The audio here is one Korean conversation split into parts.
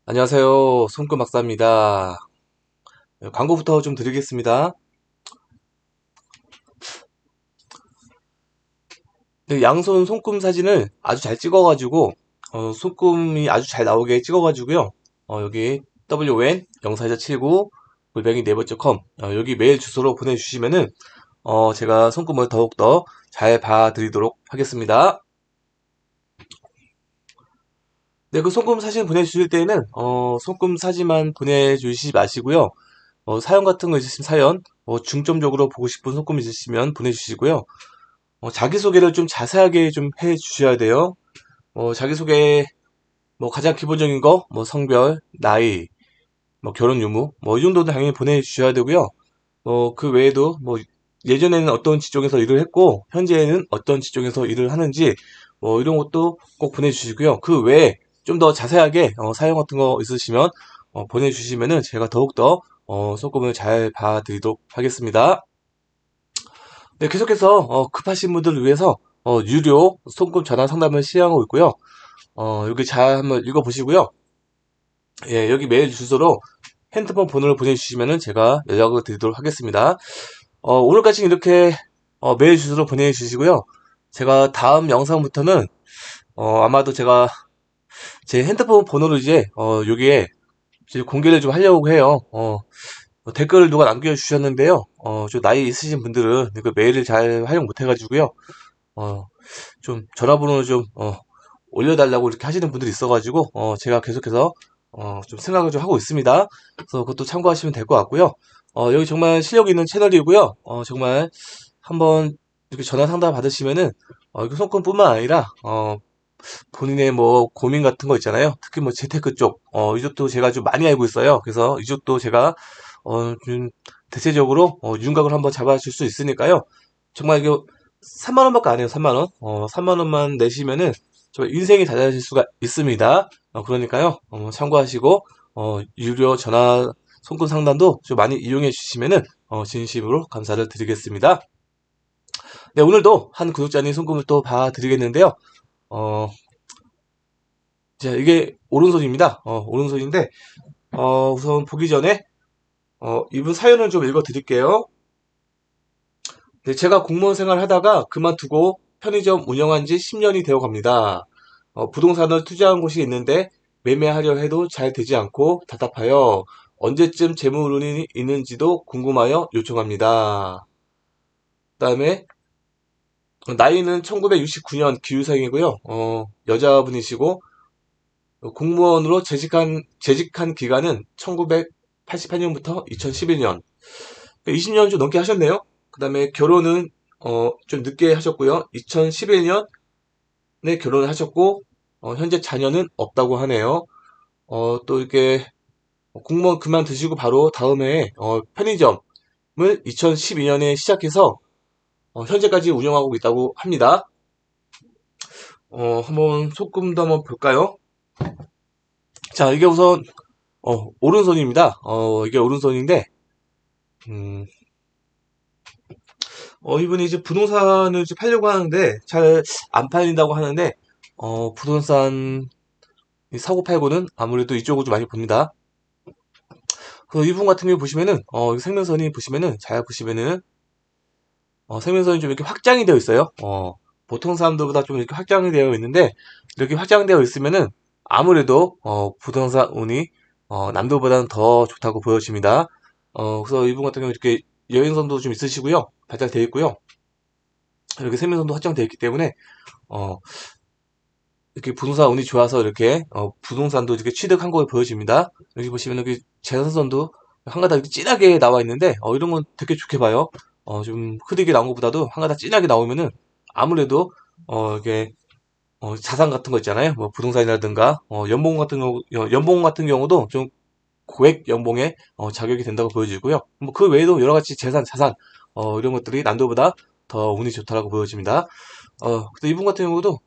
안녕하세요. 손금 박사입니다. 광고부터 좀 드리겠습니다. 네, 양손 손금 사진을 아주 잘 찍어가지고 손금이 아주 잘 나오게 찍어가지고요. 여기 WON 042479 골뱅이 네이버.com 여기 메일 주소로 보내주시면은 제가 손금을 더욱더 잘 봐드리도록 하겠습니다. 네, 그 손금 사진 보내주실 때는 손금 사진만 보내주시지 마시고요. 사연 같은 거 있으시면 사연, 중점적으로 보고 싶은 손금 있으시면 보내주시고요. 자기소개를 좀 자세하게 좀 해주셔야 돼요. 자기소개, 가장 기본적인 거, 성별, 나이, 결혼 유무, 이 정도는 당연히 보내주셔야 되고요. 그 외에도, 예전에는 어떤 직종에서 일을 했고, 현재는 어떤 직종에서 일을 하는지, 이런 것도 꼭 보내주시고요. 그 외에 좀 더 자세하게, 사연 같은 거 있으시면, 보내주시면은 제가 더욱더, 소금을 잘 봐드리도록 하겠습니다. 네, 계속해서 급하신 분들을 위해서 유료 송금 전화 상담을 시행하고 있고요. 여기 잘 한번 읽어보시고요. 예, 여기 메일 주소로 핸드폰 번호를 보내주시면 제가 연락을 드리도록 하겠습니다. 오늘까지 이렇게 메일 주소로 보내주시고요. 제가 다음 영상부터는 아마도 제가 제 핸드폰 번호를 이제 여기에 이제 공개를 좀 하려고 해요. 댓글을 누가 남겨주셨는데요. 좀 나이 있으신 분들은 그 메일을 잘 활용 못해가지고요. 어, 좀 전화번호를 좀 올려달라고 이렇게 하시는 분들이 있어가지고 제가 계속해서 좀 생각을 좀 하고 있습니다. 그래서 그것도 참고하시면 될 것 같고요. 여기 정말 실력 있는 채널이고요. 정말 한번 이렇게 전화 상담 받으시면은 이거 손금뿐만 아니라 본인의 고민 같은 거 있잖아요. 특히 재테크 쪽 이쪽도 제가 좀 많이 알고 있어요. 그래서 이쪽도 제가 좀 대체적으로 윤곽을 한번 잡아줄 수 있으니까요. 정말 이거 3만 원밖에 안 해요. 3만 원. 3만 원만 내시면은 정말 인생이 달라질 수가 있습니다. 그러니까요. 참고하시고 유료 전화 송금 상담도 좀 많이 이용해 주시면은 진심으로 감사를 드리겠습니다. 네, 오늘도 한 구독자님 송금을 또 봐드리겠는데요. 어, 자, 이게 오른손입니다. 오른손인데 우선 보기 전에 이분 사연을 좀 읽어 드릴게요. 네, 제가 공무원 생활 하다가 그만두고 편의점 운영한 지 10년이 되어 갑니다. 부동산을 투자한 곳이 있는데 매매하려 해도 잘 되지 않고 답답하여 언제쯤 재물운이 있는지도 궁금하여 요청합니다. 그다음에 나이는 1969년 기후생이고요. 여자분이시고 공무원으로 재직한 기간은 1988년부터 2011년. 20년 좀 넘게 하셨네요. 그다음에 결혼은 좀 늦게 하셨고요. 2011년에 결혼을 하셨고 현재 자녀는 없다고 하네요. 또 이렇게 공무원 그만두시고 바로 다음 해에 편의점을 2012년에 시작해서 현재까지 운영하고 있다고 합니다. 한번 조금 더 한번 볼까요? 자, 이게 우선 오른손입니다. 이게 오른손인데 음, 이분이 이제 부동산을 이제 팔려고 하는데 잘 안 팔린다고 하는데 부동산 사고 팔고는 아무래도 이쪽으로 좀 많이 봅니다. 그 이분 같은 경우 보시면은 생명선이 보시면은 잘 보시면은 생명선이 좀 이렇게 확장이 되어 있어요. 보통 사람들보다 좀 이렇게 확장이 되어 있는데 이렇게 확장되어 있으면은 아무래도 부동산 운이 남들보다는 더 좋다고 보여집니다. 그래서 이분 같은 경우 이렇게 여행선도 좀 있으시고요. 발달되어 있고요. 이렇게 생명선도 확장되어 있기 때문에 어, 이렇게 부동산 운이 좋아서 이렇게 부동산도 이렇게 취득한 걸 보여집니다. 여기 보시면 여기 재산선도 한 가닥 이렇게 진하게 나와 있는데 이런 건 되게 좋게 봐요. 좀 흐리게 나온 것보다도 한 가닥 진하게 나오면은 아무래도 이게 자산 같은 거 있잖아요. 부동산이라든가 연봉 같은 경우도 좀 고액 연봉에 자격이 된다고 보여지고요. 그 외에도 여러 가지 자산 이런 것들이 난도보다 더 운이 좋다라고 보여집니다. 근데 이분 같은 경우도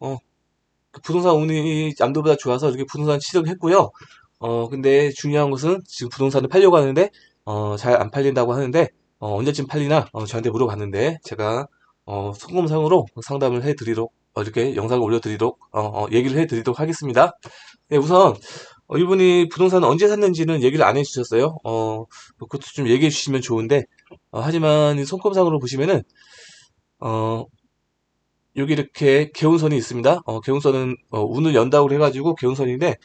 부동산 운이 남들보다 좋아서 이렇게 부동산 취득을 했고요. 근데 중요한 것은 지금 부동산을 팔려고 하는데, 잘 안 팔린다고 하는데, 언제쯤 팔리나, 저한테 물어봤는데, 제가, 송금상으로 상담을 해드리도록, 이렇게 영상을 올려드리도록, 얘기를 해드리도록 하겠습니다. 네, 우선, 이분이 부동산을 언제 샀는지는 얘기를 안 해주셨어요. 그것도 좀 얘기해 주시면 좋은데, 하지만 이 손금상으로 보시면은, 어, 여기 이렇게 개운선이 있습니다. 개운선은, 운을 연다고 해가지고 개운선인데,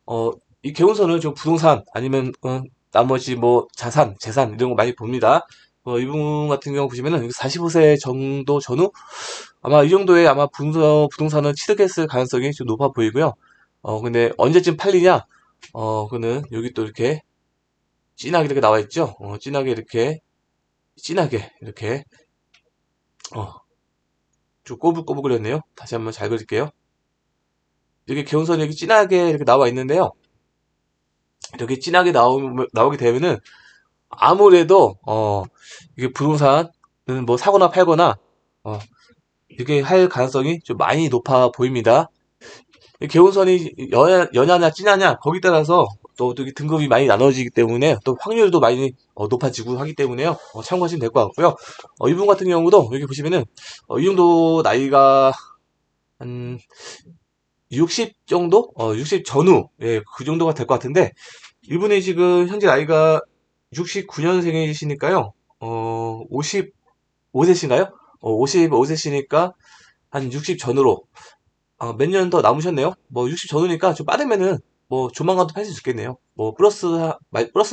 어, 이 개운선은 좀 부동산, 아니면, 나머지 뭐, 자산, 재산, 이런 거 많이 봅니다. 이분 같은 경우 보시면은, 45세 정도 전후, 아마 이 정도의 아마 부동산을 취득했을 가능성이 좀 높아 보이고요. 근데 언제쯤 팔리냐? 그는 여기 또 이렇게 진하게 이렇게 나와 있죠. 진하게 이렇게 어, 좀 꼬불꼬불 그렸네요. 다시 한번 잘 그릴게요. 이렇게 개운선이 이렇게 진하게 이렇게 나와 있는데요. 이렇게 진하게 나오게 되면은 아무래도 이게 부동산은 뭐 사거나 팔거나 어, 이렇게 할 가능성이 좀 많이 높아 보입니다. 이 개운선이 연하냐 진하냐 거기 따라서 또 이게 등급이 많이 나눠지기 때문에 또 확률도 많이 높아지고 하기 때문에요. 참고하시면 될 것 같고요. 이분 같은 경우도 여기 보시면은 이 정도 나이가 한 60 정도? 60 전후, 예, 그 정도가 될 것 같은데, 이분이 지금 현재 나이가 69년생이시니까요, 55세신가요? 55세시니까 한 60 전후로, 몇 년 더 남으셨네요? 뭐 60 전후니까 좀 빠르면은, 뭐 조만간 또 팔 수 있겠네요. 뭐 플러스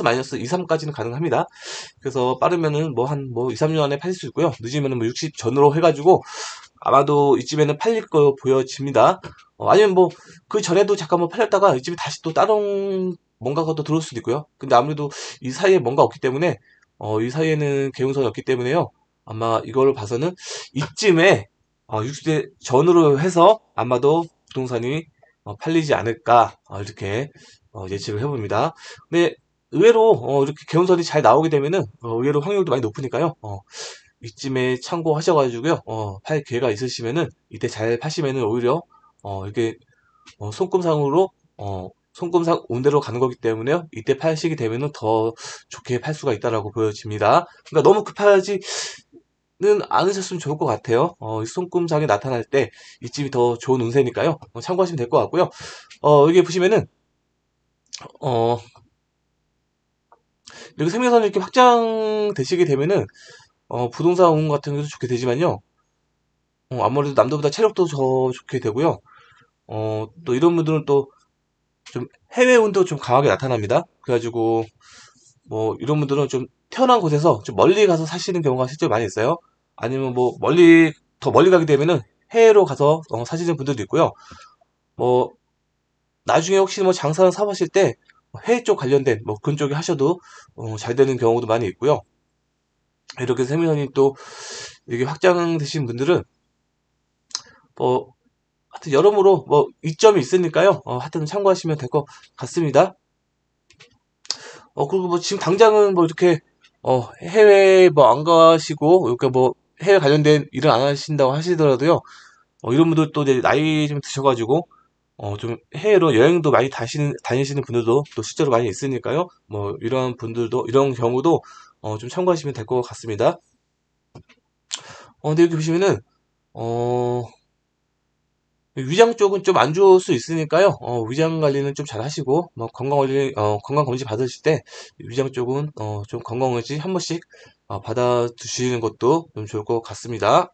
마이너스 2, 3까지는 가능합니다. 그래서 빠르면은 뭐 한 뭐 2, 3년 안에 팔 수 있고요. 늦으면은 뭐 60 전후로 해가지고 아마도 이쯤에는 팔릴 거 보여집니다. 아니면 뭐 그 전에도 잠깐만 팔렸다가 이쯤에 다시 또 다른 뭔가가 또 들어올 수도 있고요. 근데 아무래도 이 사이에 뭔가 없기 때문에 이 사이에는 개운선이 없기 때문에요. 아마 이걸 봐서는 이쯤에 60대 전으로 해서 아마도 부동산이 팔리지 않을까 이렇게 예측을 해봅니다. 근데 의외로 이렇게 개운선이 잘 나오게 되면은 의외로 확률도 많이 높으니까요. 이쯤에 참고하셔가지고요. 팔 기회가 있으시면은 이때 잘 파시면은 오히려 이게 손금상으로 손금상 운대로 가는 거기 때문에요. 이때 팔시게 되면은 더 좋게 팔 수가 있다라고 보여집니다. 그러니까 너무 급하지는 않으셨으면 좋을 것 같아요. 이 손금상이 나타날 때 이쯤이 더 좋은 운세니까요. 참고하시면 될 것 같고요. 여기 보시면은 어, 이렇게 생명선이 이렇게 확장되시게 되면은 부동산 운 같은 것도 좋게 되지만요. 아무래도 남들보다 체력도 더 좋게 되고요. 또 이런 분들은 또 좀 해외 운도 좀 강하게 나타납니다. 그래가지고 뭐 이런 분들은 좀 태어난 곳에서 좀 멀리 가서 사시는 경우가 실제로 많이 있어요. 아니면 뭐 더 멀리 가게 되면은 해외로 가서 사시는 분들도 있고요. 뭐 나중에 혹시 뭐 장사를 사보실 때 해외 쪽 관련된 뭐 그런 쪽에 하셔도 잘 되는 경우도 많이 있고요. 이렇게 세미선이 또 이게 확장되신 분들은 뭐 하여튼 여러모로 뭐 이점이 있으니까요. 하여튼 참고하시면 될 것 같습니다. 그리고 뭐 지금 당장은 뭐 이렇게 해외 뭐 안 가시고 이렇게 뭐 해외 관련된 일을 안 하신다고 하시더라도요. 이런 분들 또 이제 나이 좀 드셔가지고 좀 해외로 여행도 많이 다니시는 분들도 또 실제로 많이 있으니까요. 뭐 이런 분들도 이런 경우도 좀 참고하시면 될 것 같습니다. 근데 여기 보시면은 어 위장 쪽은 좀 안 좋을 수 있으니까요. 위장 관리는 좀 잘 하시고, 뭐, 건강 검진 받으실 때, 위장 쪽은, 좀 건강 검진 한 번씩, 받아 두시는 것도 좀 좋을 것 같습니다.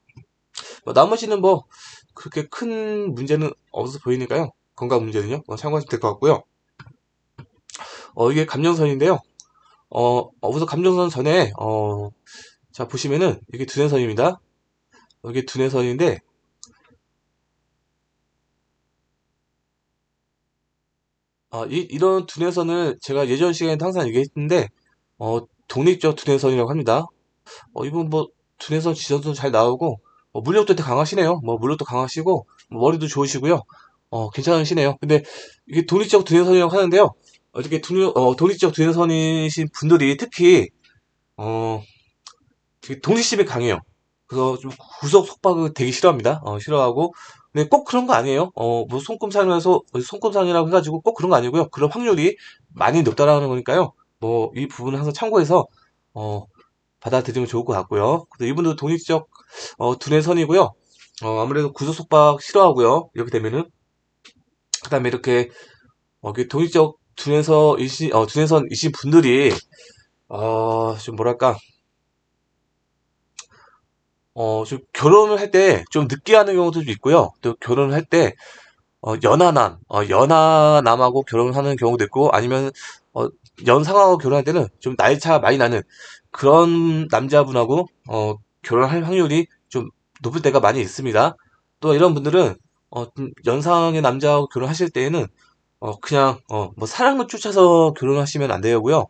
나머지는 뭐, 그렇게 큰 문제는 없어 보이니까요. 건강 문제는요. 참고하시면 될 것 같고요. 이게 감정선인데요. 우선 감정선 전에, 자, 보시면은, 이게 두뇌선입니다. 이게 두뇌선인데, 이런 두뇌선을 제가 예전 시간에 항상 얘기했는데, 독립적 두뇌선이라고 합니다. 이분 뭐, 두뇌선 지전도 잘 나오고, 물력도 되게 강하시네요. 뭐, 물력도 강하시고, 뭐 머리도 좋으시고요. 괜찮으시네요. 근데, 이게 독립적 두뇌선이라고 하는데요. 어떻게 독립적 두뇌선이신 분들이 특히, 어, 되게 독립심이 강해요. 그래서 좀 구속 속박을 되게 싫어합니다. 싫어하고. 근데 꼭 그런 거 아니에요. 뭐 손금상이라고 해가지고 꼭 그런 거 아니고요. 그런 확률이 많이 높다라는 거니까요. 뭐 이 부분을 항상 참고해서 어, 받아들이면 좋을 것 같고요. 그래서 이분도 독립적 두뇌선이고요. 아무래도 구속 속박 싫어하고요. 이렇게 되면은 그다음에 이렇게 독립적 두뇌선이신 분들이, 좀 뭐랄까, 좀 결혼을 할 때 좀 늦게 하는 경우도 있고요. 또 결혼을 할 때, 연하남하고 결혼하는 경우도 있고, 아니면, 어, 연상하고 결혼할 때는 좀 나이 차 많이 나는 그런 남자분하고, 결혼할 확률이 좀 높을 때가 많이 있습니다. 또 이런 분들은, 좀 연상의 남자하고 결혼하실 때에는, 그냥, 뭐 사랑을 쫓아서 결혼하시면 안 되고요.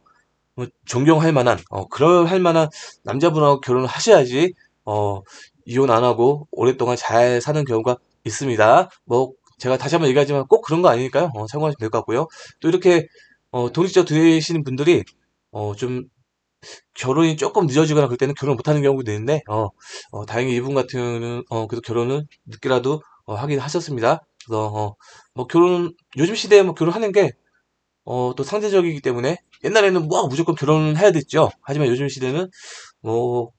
존경할 만한, 그럴 할 만한 남자분하고 결혼을 하셔야지, 어, 이혼 안 하고 오랫동안 잘 사는 경우가 있습니다. 뭐, 제가 다시 한번 얘기하지만 꼭 그런 거 아니니까요. 참고하시면 될 것 같고요. 또 이렇게, 동직자 되시는 분들이, 좀, 결혼이 조금 늦어지거나 그럴 때는 결혼 못하는 경우도 있는데, 다행히 이분 같은 경우는, 그래도 결혼을 늦게라도, 하긴 하셨습니다. 그래서, 뭐, 요즘 시대에 뭐 결혼하는 게, 또 상대적이기 때문에 옛날에는 뭐 무조건 결혼을 해야 됐죠. 하지만 요즘 시대는 뭐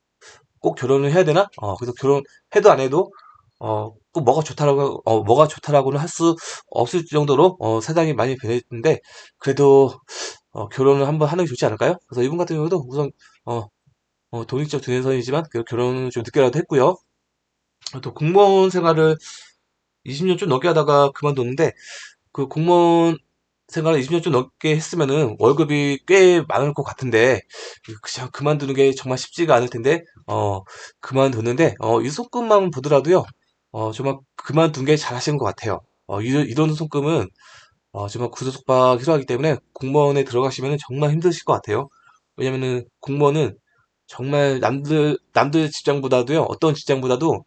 꼭 결혼을 해야 되나? 그래서 결혼해도 안 해도 꼭 뭐가 좋다라고는 할 수 없을 정도로 세상이 많이 변했는데 그래도 결혼을 한번 하는 게 좋지 않을까요? 그래서 이분 같은 경우도 우선 어, 독립적 두뇌선이지만 그 결혼을 좀 늦게라도 했고요. 또 공무원 생활을 20년 좀 넘게 하다가 그만뒀는데 그 공무원 생활을 20년 좀 넘게 했으면은 월급이 꽤 많을 것 같은데 그냥 그만두는 게 정말 쉽지가 않을 텐데 그만뒀는데 이 손금만 보더라도요 정말 그만둔 게 잘하신 것 같아요. 이런 손금은 정말 구조속박 필요하기 때문에 공무원에 들어가시면 정말 힘드실 것 같아요. 왜냐면은 공무원은 정말 남들 직장보다도요 어떤 직장보다도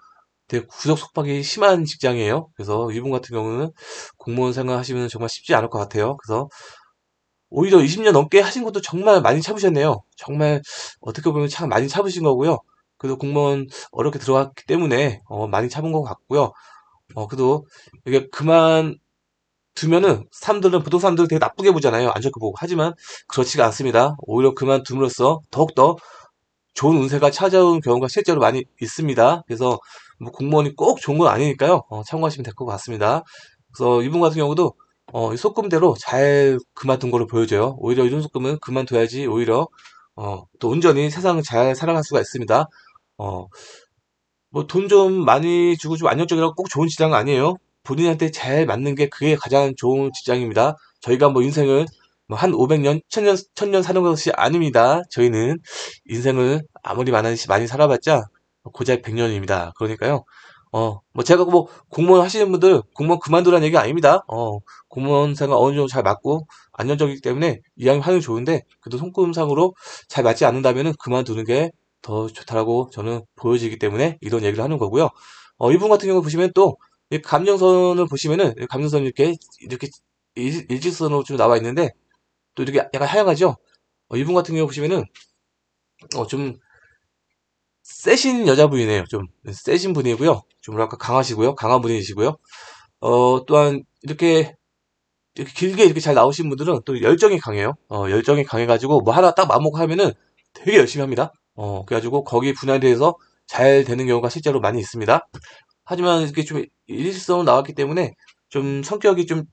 되게 구석 속박이 심한 직장이에요. 그래서 이분 같은 경우는 공무원 생활 하시면 정말 쉽지 않을 것 같아요. 그래서 오히려 20년 넘게 하신 것도 정말 많이 참으셨네요. 정말 어떻게 보면 참 많이 참으신 거고요. 그래도 공무원 어렵게 들어갔기 때문에 많이 참은 것 같고요. 그래도 이게 그만두면은 보통 사람들은 되게 나쁘게 보잖아요. 안 좋게 보고. 하지만 그렇지가 않습니다. 오히려 그만둠으로써 더욱더 좋은 운세가 찾아오는 경우가 실제로 많이 있습니다. 그래서 뭐 공무원이 꼭 좋은 건 아니니까요. 참고하시면 될 것 같습니다. 그래서 이분 같은 경우도 이 속금대로 잘 그만둔 거로 보여져요. 오히려 이런 속금은 그만둬야지 오히려 또 온전히 세상을 잘 살아갈 수가 있습니다. 어, 뭐 돈 좀 많이 주고 좀 안정적이라고 꼭 좋은 직장은 아니에요. 본인한테 잘 맞는 게 그게 가장 좋은 직장입니다. 저희가 뭐 인생을 뭐 한 500년, 1000년 사는 것이 아닙니다. 저희는 인생을 아무리 많이 살아봤자 고작 100년입니다. 그러니까요. 뭐 제가 뭐 공무원 하시는 분들 공무원 그만두라는 얘기가 아닙니다. 공무원 생활 어느 정도 잘 맞고 안정적이기 때문에 이왕이면 하는 게 좋은데 그래도 손금상으로 잘 맞지 않는다면은 그만두는 게 더 좋다라고 저는 보여지기 때문에 이런 얘기를 하는 거고요. 이분 같은 경우 보시면 또 이 감정선을 보시면은 이 감정선이 이렇게 일직선으로 좀 나와 있는데 또 이렇게 약간 하향하죠. 이분 같은 경우 보시면은 좀 세신 여자분이네요. 좀 세신 분이고요. 좀 뭐랄까 강하시고요. 강한 분이시고요. 또한 이렇게 길게 이렇게 잘 나오신 분들은 또 열정이 강해요. 열정이 강해가지고 뭐 하나 딱 마음먹고 하면은 되게 열심히 합니다. 그래가지고 거기 분야에 대해서 잘 되는 경우가 실제로 많이 있습니다. 하지만 이렇게 좀 일일성으로 나왔기 때문에 좀 성격이 좀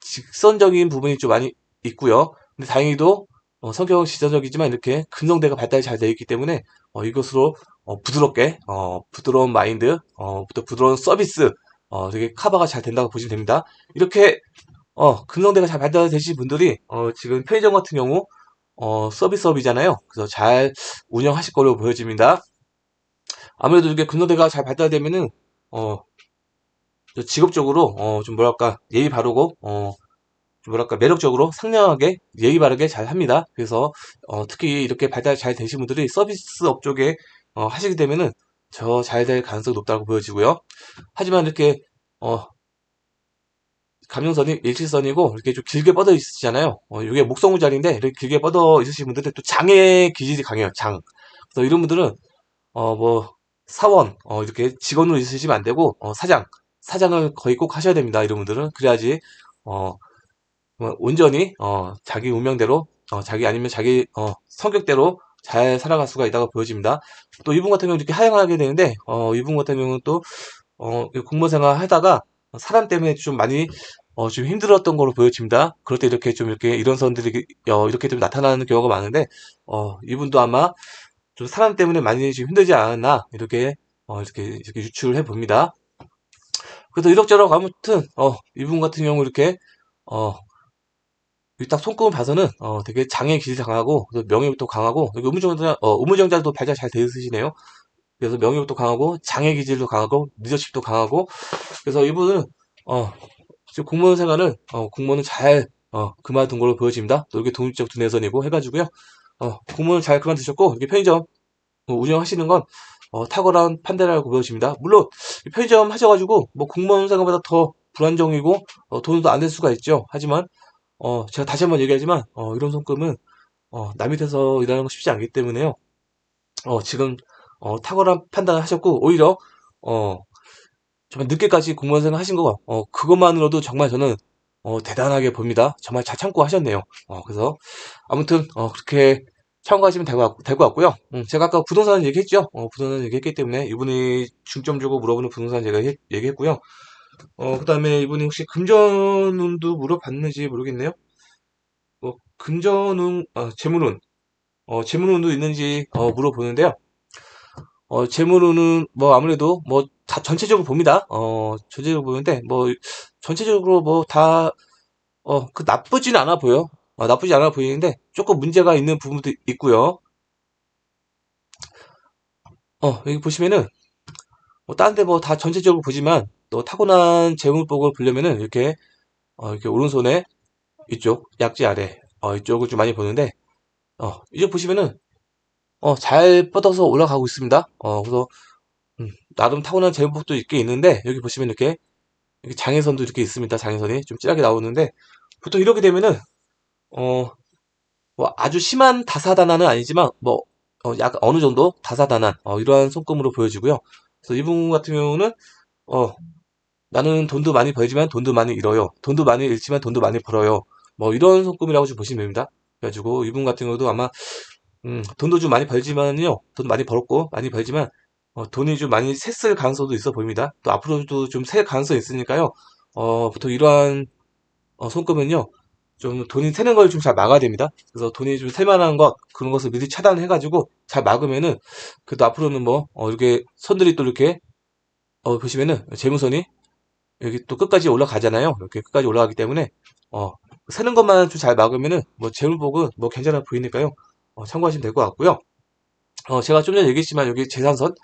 직선적인 부분이 좀 많이 있고요. 근데 다행히도 성격은 직선적이지만 이렇게 근성대가 발달이 잘 되어 있기 때문에 이것으로 부드럽게 부드러운 마인드, 또 부드러운 서비스 되게 커버가 잘 된다고 보시면 됩니다. 이렇게 근성대가 잘 발달되신 분들이 지금 편의점 같은 경우 서비스업이잖아요. 그래서 잘 운영하실 걸로 보여집니다. 아무래도 이게 근성대가 잘 발달되면은 어, 직업적으로 좀 뭐랄까 예의 바르고 좀 뭐랄까 매력적으로 상냥하게 예의 바르게 잘 합니다. 그래서 특히 이렇게 발달 잘 되신 분들이 서비스업 쪽에 하시게 되면은 저 잘 될 가능성이 높다고 보여지고요. 하지만 이렇게 어, 감정선이 일직선이고 이렇게 좀 길게 뻗어 있으시잖아요. 이게 목성무 자리인데 이렇게 길게 뻗어 있으신 분들은 또 장의 기질이 강해요. 장. 그래서 이런 분들은 뭐 사원 이렇게 직원으로 있으시면 안 되고 사장을 거의 꼭 하셔야 됩니다. 이런 분들은 그래야지 어, 뭐 온전히 자기 운명대로 자기 아니면 자기 성격대로 잘 살아갈 수가 있다고 보여집니다. 또 이분 같은 경우는 이렇게 하향하게 되는데 이분 같은 경우는 또 공무원 생활 하다가 사람 때문에 좀 많이 좀 힘들었던 거로 보여집니다. 그럴 때 이렇게 좀 이렇게 이런 선들이 이렇게 좀 나타나는 경우가 많은데 이분도 아마 좀 사람 때문에 많이 좀 힘들지 않았나 이렇게 유추를 해봅니다. 그래서 이럭저럭 아무튼 이분 같은 경우 이렇게 어, 딱 손금을 봐서는 되게 장의 기질이 강하고 그래서 명예욕도 강하고 그리고 의무정자도 발달 잘 되어 있으시네요. 그래서 명예욕도 강하고 장의 기질도 강하고 리더십도 강하고 그래서 이분은 지금 공무원 생활은 공무원은 잘 그만둔 걸로 보여집니다. 또 이렇게 독립적 두뇌선이고 해가지고요. 공무원 잘 그만두셨고 이렇게 편의점 운영하시는 건 탁월한 판단이라고 보여집니다. 물론 편의점 하셔가지고 뭐 공무원 생활보다 더 불안정이고 돈도 안 될 수가 있죠. 하지만 제가 다시 한번 얘기하지만 이런 손금은 남 밑에서 일하는 거 쉽지 않기 때문에요. 지금 탁월한 판단을 하셨고 오히려 정말 늦게까지 공무원 생활 하신 거 그것만으로도 정말 저는 대단하게 봅니다. 정말 잘 참고 하셨네요. 그래서 아무튼 그렇게 참고하시면 될 것 같고요. 제가 아까 부동산 얘기했죠. 부동산 얘기했기 때문에 이분이 중점 주고 물어보는 부동산 제가 얘기했고요. 그 다음에 이분이 혹시 금전운도 물어봤는지 모르겠네요. 금전운, 재물운, 재물운도 있는지 물어보는데요. 재물운은 뭐 아무래도 뭐 다 전체적으로 봅니다. 전체적으로 보는데 뭐 전체적으로 뭐 다 나쁘진 않아 보여. 나쁘지 않아 보이는데 조금 문제가 있는 부분도 있고요. 여기 보시면은 뭐 다른 데 뭐 다 전체적으로 보지만 또 타고난 재물복을 보려면은 이렇게 오른손에 이쪽 약지 아래 이쪽을 좀 많이 보는데 이쪽 보시면은 잘 뻗어서 올라가고 있습니다. 그래서 나름 타고난 재물복도 있게 있는데 여기 보시면 이렇게 장애선도 이렇게 있습니다. 장애선이 좀 진하게 나오는데 보통 이렇게 되면은 어, 뭐 아주 심한 다사다난은 아니지만 뭐 약간 어느 정도 다사다난 이러한 손금으로 보여지고요. 그래서 이분 같은 경우는 어, 나는 돈도 많이 벌지만 돈도 많이 잃어요. 돈도 많이 잃지만 돈도 많이 벌어요. 뭐 이런 손금이라고 좀 보시면 됩니다. 그래가지고 이분 같은 경우도 아마 돈도 좀 많이 벌지만요. 돈 많이 벌었고 많이 벌지만 돈이 좀 많이 샜을 가능성도 있어 보입니다. 또 앞으로도 좀 셀 가능성이 있으니까요. 보통 이러한 손금은요. 좀 돈이 새는 걸 좀 잘 막아야 됩니다. 그래서 돈이 좀 셀 만한 것 그런 것을 미리 차단해가지고 잘 막으면은 그래도 앞으로는 뭐 이렇게 선들이 또 이렇게 보시면은 재무선이 여기 또 끝까지 올라가잖아요. 이렇게 끝까지 올라가기 때문에 새는 것만 좀 잘 막으면은 뭐 재물복은 뭐 괜찮아 보이니까요. 참고하시면 될 것 같고요. 제가 좀 전에 얘기했지만 여기 재산선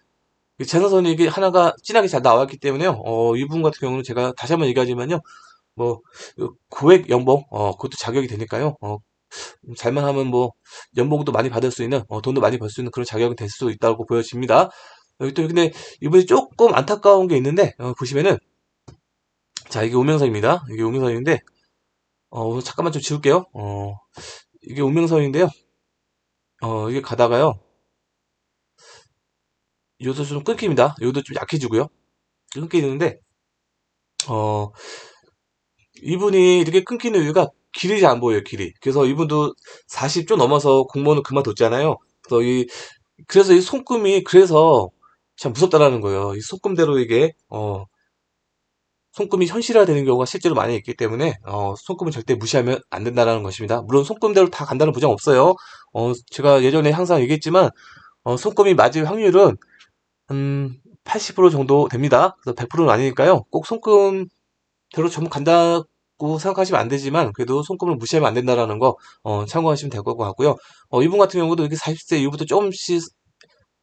이 재산선이 이게 하나가 진하게 잘 나왔기 때문에요. 이분 같은 경우는 제가 다시 한번 얘기하지만요. 뭐 고액 연봉 그것도 자격이 되니까요. 잘만 하면 뭐 연봉도 많이 받을 수 있는 돈도 많이 벌 수 있는 그런 자격이 될 수 있다고 보여집니다. 여기 또 근데 이분이 조금 안타까운 게 있는데 보시면은 자 이게 운명선입니다. 이게 운명선인데 우선 잠깐만 좀 지울게요. 이게 운명선인데요. 이게 가다가요. 요도 좀 끊깁니다. 요도 좀 약해지고요. 끊기는데 어 이분이 이렇게 끊기는 이유가 길이 잘 안 보여요, 길이. 그래서 이분도 40 좀 넘어서 공무원을 그만뒀잖아요. 그래서 이 손금이 그래서 참 무섭다라는 거예요. 이 손금대로 이게 손금이 현실화되는 경우가 실제로 많이 있기 때문에 손금은 절대 무시하면 안 된다는 것입니다. 물론 손금대로 다 간다는 보장 없어요. 제가 예전에 항상 얘기했지만 손금이 맞을 확률은 한 80% 정도 됩니다. 그래서 100%는 아니니까요. 꼭 손금 대로 전부 간다고 생각하시면 안 되지만 그래도 손금을 무시하면 안 된다라는 거 참고하시면 될 것 같고요. 이분 같은 경우도 이렇게 40세 이후부터 조금씩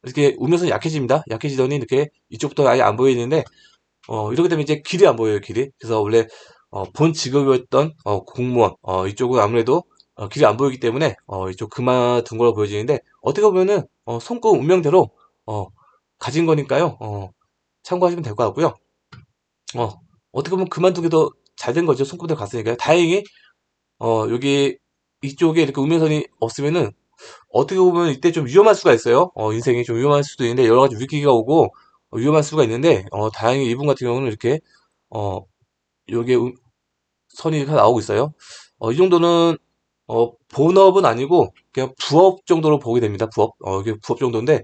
이렇게 우면서 약해집니다. 약해지더니 이렇게 이쪽부터 아예 안 보이는데 이렇게 되면 이제 길이 안 보여요, 길이. 그래서 원래 본 직업이었던 공무원 이쪽은 아무래도 길이 안 보이기 때문에 이쪽 그만둔 걸로 보여지는데 어떻게 보면은 손금 운명대로 가진 거니까요. 참고하시면 될 것 같고요. 어, 어떻게 보면 그만두기 더 잘 된 거죠. 손금대로 갔으니까요. 다행히 여기 이쪽에 이렇게 우면선이 없으면은 어떻게 보면 이때 좀 위험할 수가 있어요. 인생이 좀 위험할 수도 있는데 여러 가지 위기가 오고 위험할 수가 있는데 다행히 이분 같은 경우는 이렇게 어, 여기에 선이 나오고 있어요. 이 정도는 본업은 아니고 그냥 부업 정도로 보게 됩니다. 부업. 이게 부업 정도인데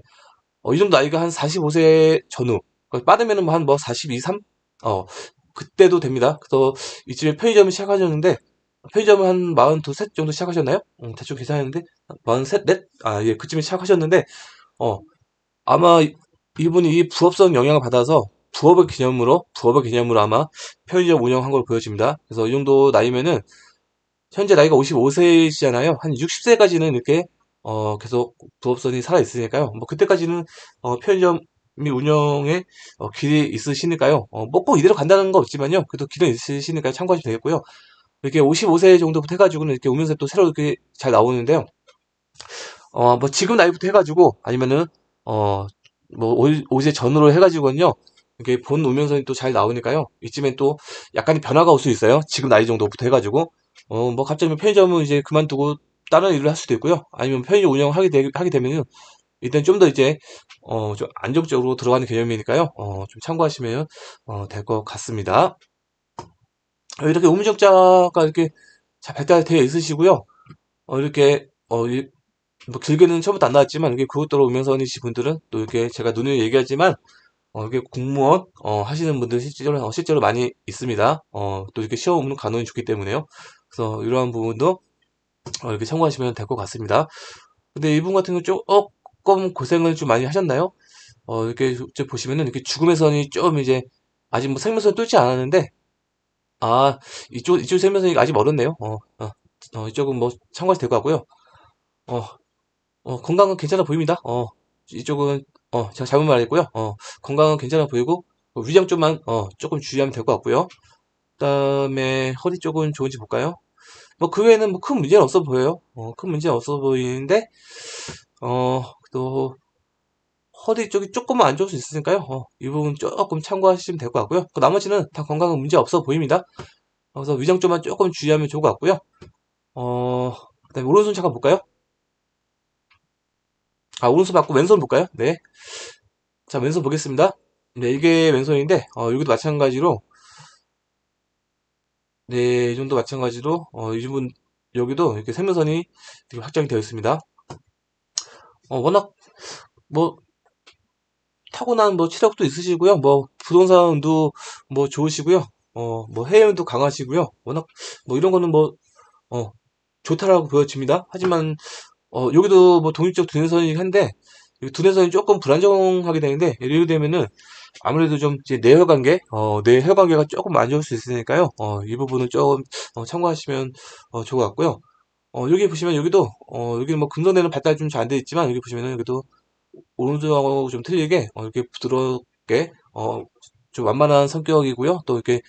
이 정도 나이가 한 45세 전후. 빠르면은 한 뭐 42, 3? 그때도 됩니다. 그래서 이쯤에 편의점을 시작하셨는데, 편의점을 한 42, 셋 정도 시작하셨나요? 대충 계산했는데, 43, 넷? 아, 예, 그쯤에 시작하셨는데, 어, 아마 이분이 이 부업성 영향을 받아서 부업의 개념으로 아마 편의점 운영한 걸 보여집니다. 그래서 이 정도 나이면은 현재 나이가 55세이시잖아요. 한 60세까지는 이렇게 계속 부업선이 살아 있으니까요. 뭐 그때까지는 편의점 운영에 길이 있으시니까요. 뭐 꼭 이대로 간다는 거 없지만요. 그래도 길은 있으시니까 참고하시면 되겠고요. 이렇게 55세 정도부터 해가지고는 이렇게 운면세 또 새로 이렇게 잘 나오는데요. 뭐 지금 나이부터 해가지고 아니면은 어 뭐 오제 전으로 해가지고는요. 이게 본 운명선이 또 잘 나오니까요. 이쯤엔 또 약간의 변화가 올 수 있어요. 지금 나이 정도부터 해가지고 뭐 갑자기 뭐 편의점은 이제 그만두고 다른 일을 할 수도 있고요. 아니면 편의점 하게 되면은 일단 좀 더 이제 좀 안정적으로 들어가는 개념이니까요. 좀 참고하시면 될 것 같습니다. 이렇게 우문정자가 이렇게 잘 발달되어 있으시고요. 이렇게 뭐 길게는 처음부터 안 나왔지만 이게 고속도로 운명선이시 분들은 또 이렇게 제가 누누이 얘기하지만 이게 공무원 하시는 분들 실제로 많이 있습니다. 또 이렇게 시험 없는 간원이 좋기 때문에요. 그래서 이러한 부분도 이렇게 참고하시면 될 것 같습니다. 근데 이분 같은 경우 조금 고생을 좀 많이 하셨나요? 이렇게 이제 보시면은 이렇게 죽음의 선이 좀 이제 아직 뭐 생명선 뚫지 않았는데 아 이쪽 생명선이 아직 멀었네요. 이쪽은 뭐 참고하셔도 될 것 같고요. 어, 건강은 괜찮아 보입니다. 이쪽은, 제가 잘못 말했고요. 건강은 괜찮아 보이고, 위장 쪽만, 조금 주의하면 될 것 같고요. 그 다음에, 허리 쪽은 좋은지 볼까요? 뭐, 그 외에는 뭐 큰 문제는 없어 보여요. 큰 문제는 없어 보이는데, 또, 허리 쪽이 조금만 안 좋을 수 있으니까요. 이 부분 조금 참고하시면 될 것 같고요. 그 나머지는 다 건강은 문제 없어 보입니다. 그래서 위장 쪽만 조금 주의하면 좋을 것 같고요. 그다음에 오른손 잠깐 볼까요? 아, 오른손 맞고 왼손 볼까요? 네. 자, 왼손 보겠습니다. 네, 이게 왼손인데, 여기도 마찬가지로, 네, 이 정도 마찬가지로, 이 부분, 여기도 이렇게 생명선이 되게 확장이 되어 있습니다. 워낙, 뭐, 타고난 뭐 체력도 있으시고요. 뭐, 부동산도 뭐 좋으시고요. 뭐 해외운도 강하시고요. 워낙, 뭐 이런 거는 뭐, 좋다라고 보여집니다. 하지만, 여기도 뭐 독립적 두뇌선이긴 한데, 이 두뇌선이 조금 불안정하게 되는데, 이렇게 되면은, 아무래도 좀 이제 내혈관계, 내혈관계가 조금 안 좋을 수 있으니까요. 이 부분은 조금 참고하시면 좋을 것 같고요. 여기 보시면 여기도 여기 뭐 금전에는 발달이 좀 잘 안 돼 있지만 여기 보시면은 여기도 오른쪽하고 좀 틀리게 이렇게 부드럽게 좀 완만한 성격이고요. 또 이렇게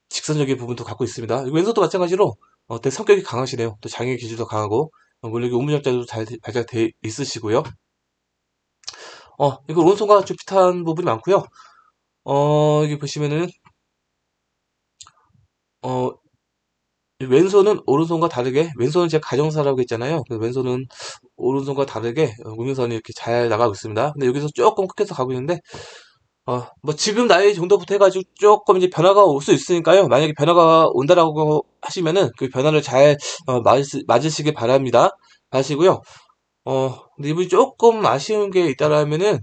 직선적인 부분도 갖고 있습니다. 왼손도 마찬가지로 되게 성격이 강하시네요. 또 장애 기질도 강하고 물론 여기 우문정자도 잘 발달돼 있으시고요. 이거 오른손과 좀 비슷한 부분이 많고요. 여기 보시면은 어, 왼손은 오른손과 다르게, 왼손은 제가 가정사라고 했잖아요. 그래서 왼손은 오른손과 다르게 우명선이 이렇게 잘 나가고 있습니다. 근데 여기서 조금 꺾여서 가고 있는데, 뭐 지금 나이 정도부터 해가지고 조금 이제 변화가 올 수 있으니까요. 만약에 변화가 온다라고 하시면은 그 변화를 잘 맞으시길 바랍니다. 아시고요. 근데 이분이 조금 아쉬운 게 있다라면은,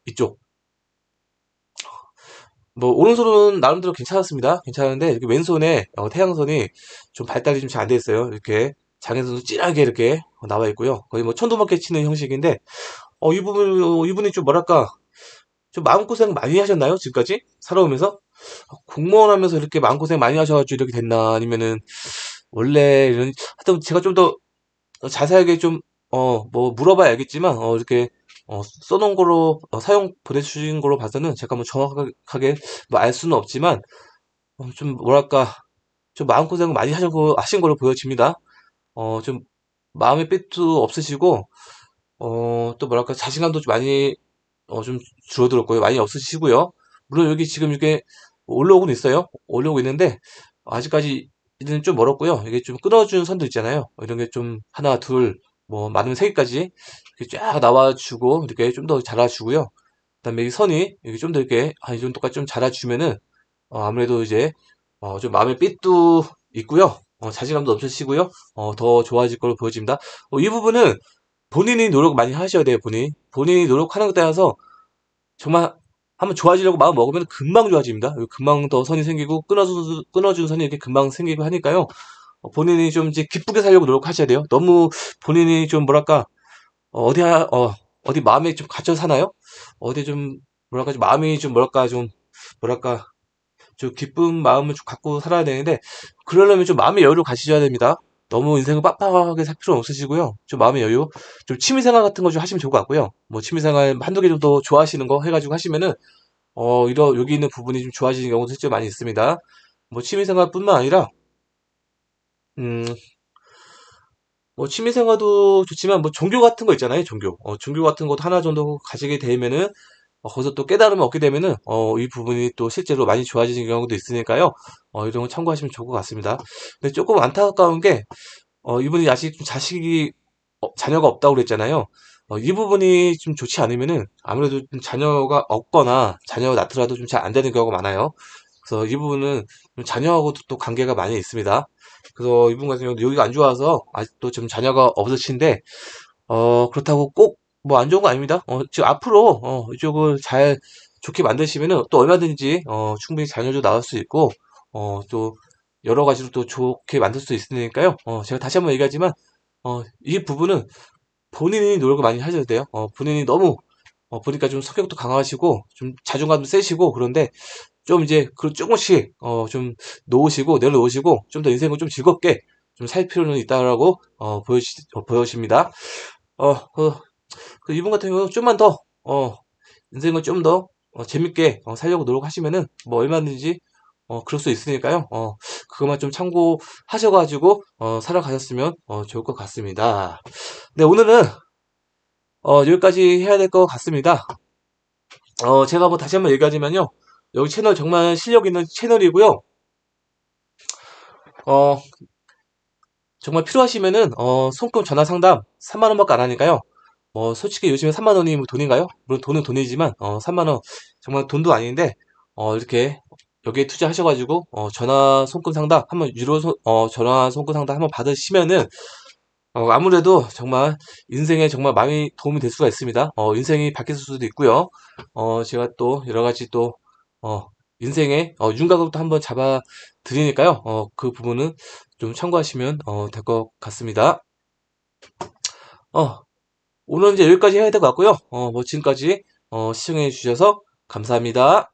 이쪽. 뭐 오른손은 나름대로 괜찮았습니다. 괜찮은데 이렇게 왼손에 태양선이 좀 발달이 좀 잘 안 돼 있어요. 이렇게 장에서도 진하게 이렇게 나와 있고요. 거의 뭐 천도맞게 치는 형식인데 이분이 좀 뭐랄까 좀 마음고생 많이 하셨나요? 지금까지 살아오면서 공무원 하면서 이렇게 마음고생 많이 하셔가지고 이렇게 됐나 아니면은 원래 이런 하여튼 제가 좀 더 자세하게 좀 뭐 물어봐야 알겠지만 이렇게 써놓은 걸로 사용 보내주신 걸로 봐서는 제가 뭐 정확하게 뭐 알 수는 없지만 좀 뭐랄까 좀 마음고생 많이 하신 걸로 보여집니다. 좀 마음의 삐도 없으시고 또 뭐랄까 자신감도 좀 많이 좀 줄어들었고요. 많이 없으시고요. 물론 여기 지금 이게 올라오고는 있어요. 올라오고 있는데 아직까지는 좀 멀었고요. 이게 좀 끊어준 선도 있잖아요. 이런 게 좀 하나, 둘, 뭐 많으면 세 개까지 이렇게 쫙 나와주고 이렇게 좀 더 자라주고요. 그다음에 이 선이 이렇게 좀 더 이렇게 이 정도까지 좀 자라주면은 아무래도 이제 좀 마음의 삐도 있고요. 자신감도 넘치시고요. 더 좋아질 걸로 보여집니다. 이 부분은 본인이 노력 많이 하셔야 돼요. 본인이 노력하는 것에 따라서 정말 한번 좋아지려고 마음 먹으면 금방 좋아집니다. 금방 더 선이 생기고 끊어준 선이 이렇게 금방 생기고 하니까요. 본인이 좀 이제 기쁘게 살려고 노력하셔야 돼요. 너무 본인이 좀 뭐랄까 어디 마음에 좀 갇혀 사나요? 어디 좀 뭐랄까 좀 마음이 좀 뭐랄까 좀 기쁜 마음을 좀 갖고 살아야 되는데 그러려면 좀 마음의 여유를 가지셔야 됩니다. 너무 인생을 빡빡하게 살 필요는 없으시고요. 좀 마음의 여유, 좀 취미생활 같은 거 좀 하시면 좋을 것 같고요. 뭐 취미생활 한두 개 정도 좋아하시는 거 해가지고 하시면은 여기 있는 부분이 좀 좋아지는 경우도 실제 많이 있습니다. 뭐 취미생활뿐만 아니라 음, 뭐 취미생활도 좋지만 뭐 종교 같은 거 있잖아요. 종교 같은 것도 하나 정도 가지게 되면은 거기서 또 깨달음을 얻게 되면은 이 부분이 또 실제로 많이 좋아지는 경우도 있으니까요. 이런 거 참고하시면 좋을 것 같습니다. 근데 조금 안타까운 게 이분이 아직 좀 자녀가 없다고 그랬잖아요. 이 부분이 좀 좋지 않으면은 아무래도 좀 자녀가 없거나 자녀가 낳더라도 좀 잘 안 되는 경우가 많아요. 그래서 이 부분은 좀 자녀하고도 또 관계가 많이 있습니다. 그래서 이분 같은 경우도 여기가 안 좋아서 아직도 좀 자녀가 없으신데 그렇다고 꼭 뭐 안 좋은 거 아닙니다. 지금 앞으로 이쪽을 잘 좋게 만드시면은 또 얼마든지 충분히 자녀도 낳을 수 있고 또 여러 가지로 또 좋게 만들 수 있으니까요. 제가 다시 한번 얘기하지만 이 부분은 본인이 노력을 많이 하셔야 돼요. 본인이 너무 보니까 좀 성격도 강하시고 좀 자존감도 세시고 그런데 좀 이제 그 조금씩 좀 놓으시고 내려놓으시고 좀 더 인생을 좀 즐겁게 좀 살 필요는 있다라고 보여집니다. 이분 같은 경우는 좀만 더 인생을 좀 더 재밌게 살려고 노력하시면은 뭐 얼마든지 그럴 수 있으니까요. 그것만 좀 참고하셔가지고 살아가셨으면 좋을 것 같습니다. 네, 오늘은 여기까지 해야 될 것 같습니다. 제가 뭐 다시 한번 얘기하자면요. 여기 채널 정말 실력 있는 채널이고요. 어, 정말 필요하시면은 손금 전화 상담 3만 원밖에 안 하니까요. 솔직히 요즘에 3만 원이 뭐 돈인가요? 물론 돈은 돈이지만 3만 원 정말 돈도 아닌데 이렇게 여기에 투자하셔가지고 전화 손금 상담 한번 전화 손금 상담 한번 받으시면은 아무래도 정말 인생에 정말 많이 도움이 될 수가 있습니다. 인생이 바뀔 수도 있고요. 제가 또 여러 가지 또 인생의 윤곽을 또 한번 잡아 드리니까요. 그 부분은 좀 참고하시면 될 것 같습니다. 어, 오늘 이제 여기까지 해야 될 것 같고요. 뭐 지금까지 시청해 주셔서 감사합니다.